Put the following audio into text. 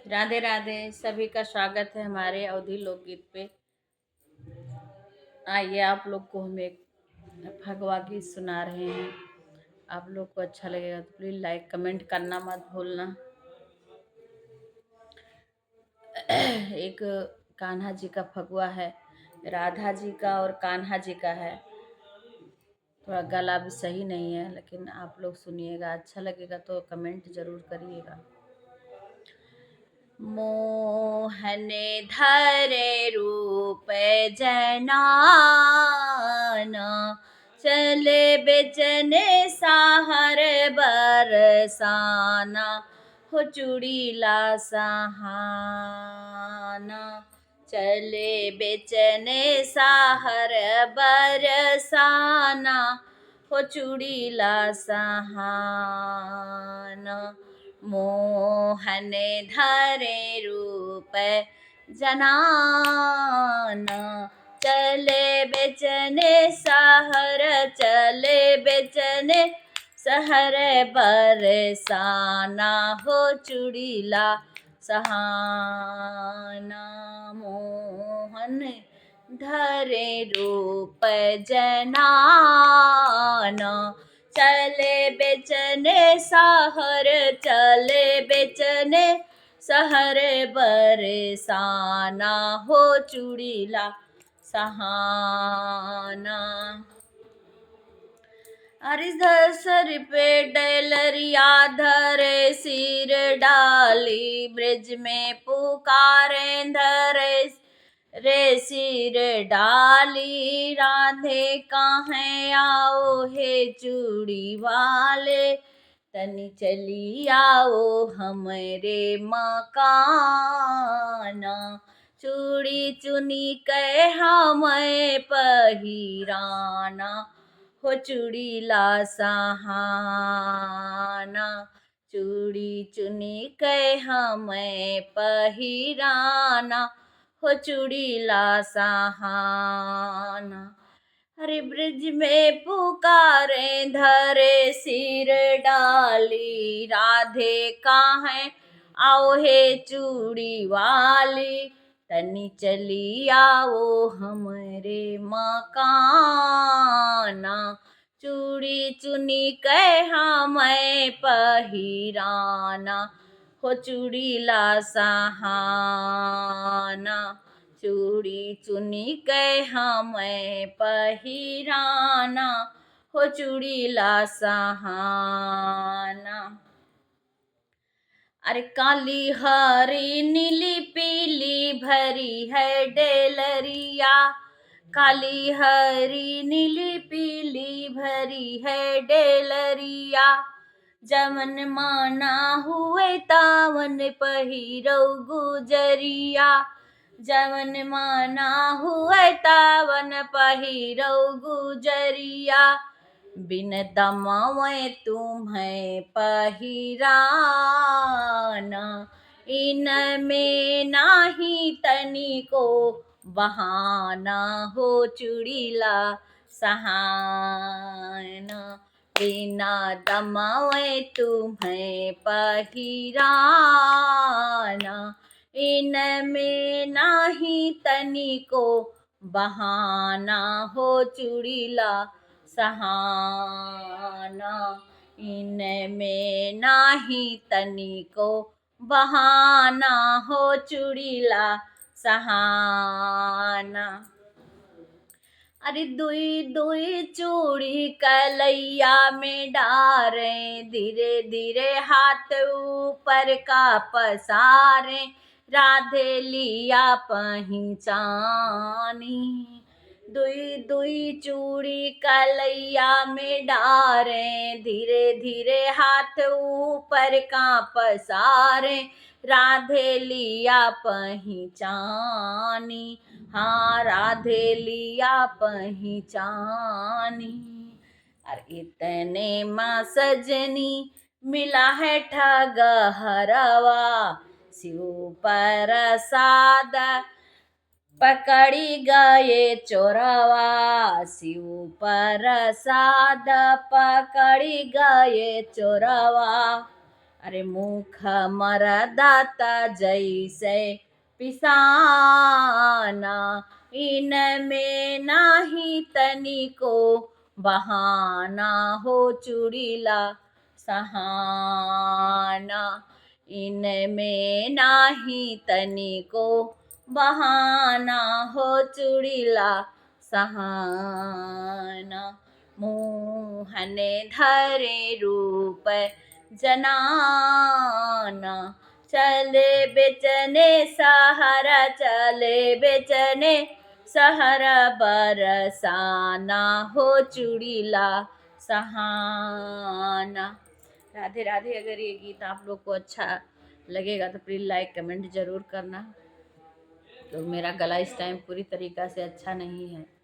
राधे राधे। सभी का स्वागत है हमारे अवधि लोकगीत पे। आइए, आप लोग को हम एक भगवा गीत सुना रहे हैं। आप लोग को अच्छा लगेगा तो प्लीज लाइक कमेंट करना मत भूलना। एक कान्हा जी का फगवा है, राधा जी का और कान्हा जी का है। थोड़ा गला भी सही नहीं है, लेकिन आप लोग सुनिएगा, अच्छा लगेगा तो कमेंट जरूर करिएगा। मोहन धरे रूप जनाना, चले बेचन साहर बरसाना, हो चूड़ीला सहाना। चले बेचन साहर बरसाना, हो चूड़ीला सहाना। मोहन धरे रूप जनाना, चले बेचने सहर, चले बेचने सहर बरसाना, हो चूड़ीला सहाना। मोहन धरे रूप जनाना, चले बेचने सहर, चले बेचने सहर बरसाना, हो चूड़ीला सहाना। हरिधर सर पे डैलरिया धरे सिर डाली, ब्रज में पुकारे धरे रे सिर डाली। राधे कहाँ आओ हे चूड़ी वाले, तनी चली आओ हमरे मकाना। चूड़ी चुनी के हमें पहिराना, हो चूड़ीला सहाना। चूड़ी चुनी के हमें पहिराना, हो चूड़ीला सहाना। हरे ब्रज में पुकारे धरे सिर डाली, राधे कहाँ आओ हे चूड़ी वाली, तनी चली आओ हमरे मकाना। चूड़ी चुनी के हमें पहिराना, हो चूड़ीला सहाना। चूड़ी चुनी के हमें पहिराना, हो चूड़ीला सहाना। अरे काली हरी नीली पीली भरी है डेलरिया, काली हरी नीली पीली भरी है डेलरिया। जमन माना हुए तावन पहिरौ गुजरिया, जमन माना हुए तावन पहिरौ गुजरिया। बिन दमावे तुम्हें पहिराना, इनमें नाही तनिको बहाना, हो चूड़ीला सहाना। बिना दमावे तुम्हें पहिराना, इनमें नाही तनिको बहाना, हो चूड़ीला सहाना। इनमें नाही तनिको बहाना, हो चूड़ीला सहाना। अरे दुई दुई चूड़ी कलैया में डारे, धीरे धीरे हाथ ऊपर का पसारे, राधे लिया पहचानी। दुई दुई चूड़ी कलैया में डारे, धीरे धीरे हाथ ऊपर का पसारे, राधे लिया पहचानी। हाँ, राधे लिया पहचानी। और इतने माँ सजनी मिला है ठग हरवा, शिव प्रसाद पकड़ी गए चोरवा, शिव प्रसाद पकड़ी गए चोरवा। अरे मुख मरदाता जैसे पिसाना, इनमें नाही तनिको बहाना हो चुड़ीला सहाना, इनमें नाही तनिको बहाना हो चुड़ीला सहाना, मोहने धरे रूप जनाना, चले बेचने सहारा, चले बेचने सहारा, बरसाना हो चुड़ीला सहाना। राधे राधे। अगर ये गीत आप लोग को अच्छा लगेगा तो प्लीज़ लाइक कमेंट ज़रूर करना। तो मेरा गला इस टाइम पूरी तरीक़ा से अच्छा नहीं है।